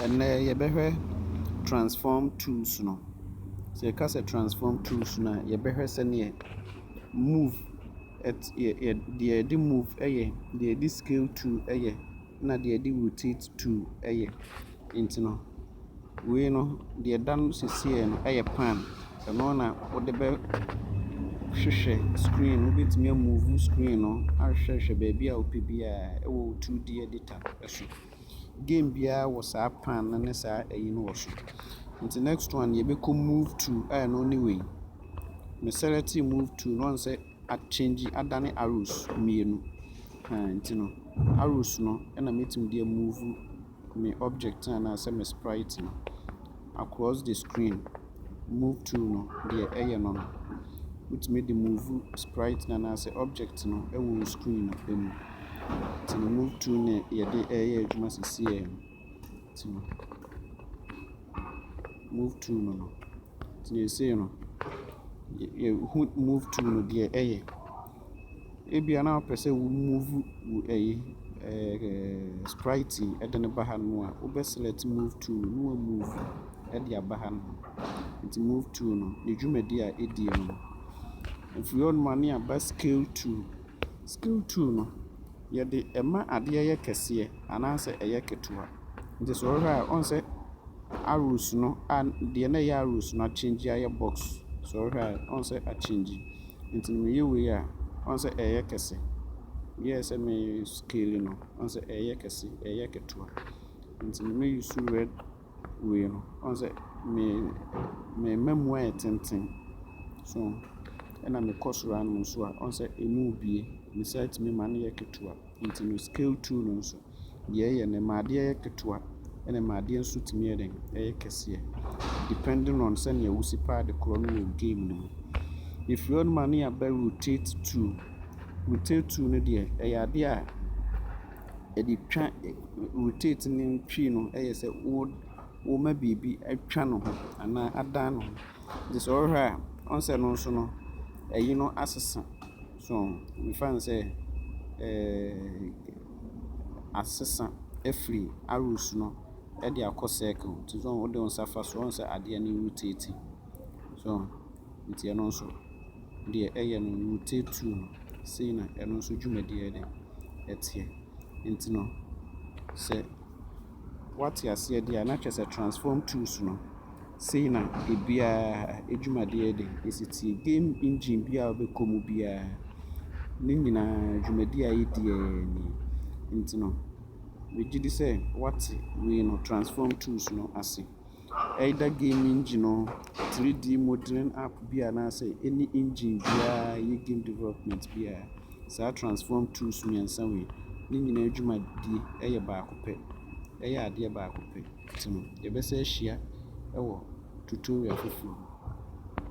And yɛbɛhwɛ transform tools no. So yɛka sɛ transform tools no a yɛbɛhwɛ sɛneɛ move deɛ yɛde move ɛyɛ, deɛ yɛde scale tool ɛyɛ, na deɛ yɛde rotate tool ɛyɛ. Nti no wei no deɛ ɛda no sɛsɛ no ɛyɛ pan. Ɛno na wode bɛhwehwɛ screen, wobɛtumi amove screen no ahwehwɛ baabi a wopɛ biara ɛwɔ 2D editor ɛso. Game biara wɔ saa pan no ne saa ɛyi no wɔ so. Nti next one yɛbɛkɔ move tool a ɛno ne wei. Me select move tool no sɛ change adane arrows mmienu. Nti no arrows no ɛna mɛtumi de move me object anaasɛ me sprite no across the screen. Move tool no deɛ ɛyɛ no no wotumi de move sprite no anaasɛ object no ɛwɔ screen no mu. Nti no move tool no yɛde ɛyɛ adwuma sisiɛ no. Nti no move tool no nti yɛsɛ no yɛhu move tool no deɛ ɛyɛ. Ebia na wopɛ sɛ wo move wo sprite ɛde ne ba ha no a wobɛ select move tool no wa move ɛde aba ha no. Nti move tool no ne dwumadi a ɛdi no. Ɛfiri hɔ nom a ne aba scale tool. Scale tool no yɛde ɛma adeɛ yɛ kɛseɛ anaasɛ ɛyɛ ketewa. Nti sɛ ɔhwɛ a ɔn sɛ arrows no a deɛ na ɛyɛ arrows no achange ayɛ box. Sɛ ɔhwɛ a ɔn sɛ achange. Nti meyɛ wei a ɔn sɛ ɛyɛ kɛse. Meyɛ sɛ me scale no ɔn sɛ ɛyɛ kɛse, ɛyɛ ketewa. Nti me use red wei no ɔn sɛ me mamu ayɛ tenten. So ɛna mekɔ soro ano nso a ɔn sɛ ɛmu bie. Me saa tumi ma no yɛ ketewa. Nti no scale tool no nso deɛ ɛyɛ no ma adeɛ yɛ ketewa ɛna ma adeɛ nso tumi yɛ den ɛyɛ kɛseɛ. Depending on sɛnea wosi paade korɔ no wɔ game no mu. Ɛfiri hɔ nom a ne aba rotate tool. Rotate tool no deɛ ɛyɛ adeɛ a ɛde twa rotate ne twi no ɛyɛ sɛ woma biribi atwa no ho anaa adan no ho. Nti sɛ ɔhwɛ a ɔn sɛ no nso no ɛyi no asesa. So mefa no sɛ asesa afiri arrows no ɛde akɔ circle. Nti so wode wo nsa fa so ɔn sɛ adeɛ no rotate. So nti ɛno nso deɛ ɛyɛ no rotate tool no sei na ɛno nso dwumadi ɛteɛ. Nti no sɛ wate aseɛ deɛ a na kyerɛ sɛ transform tools no sei na ebiara edwumadi ɛde. Ɛsi tie game engine bi a wobɛkɔ mu biara ne nyinaa dwumadi a yɛdi ni. Nti no megye di sɛ wate wei no transform tools no ase. Either game engine no 3D modeling app bi anaasɛ any engine biara yɛ game development biara saa transform tools mmiɛnsa wei ne nyinaa dwumadie ɛyɛ baako pɛ. Ɛyɛ adeɛ baako pɛ. Nti no yɛbɛsɛ ahyia ɛwɔ tutorial foforɔ.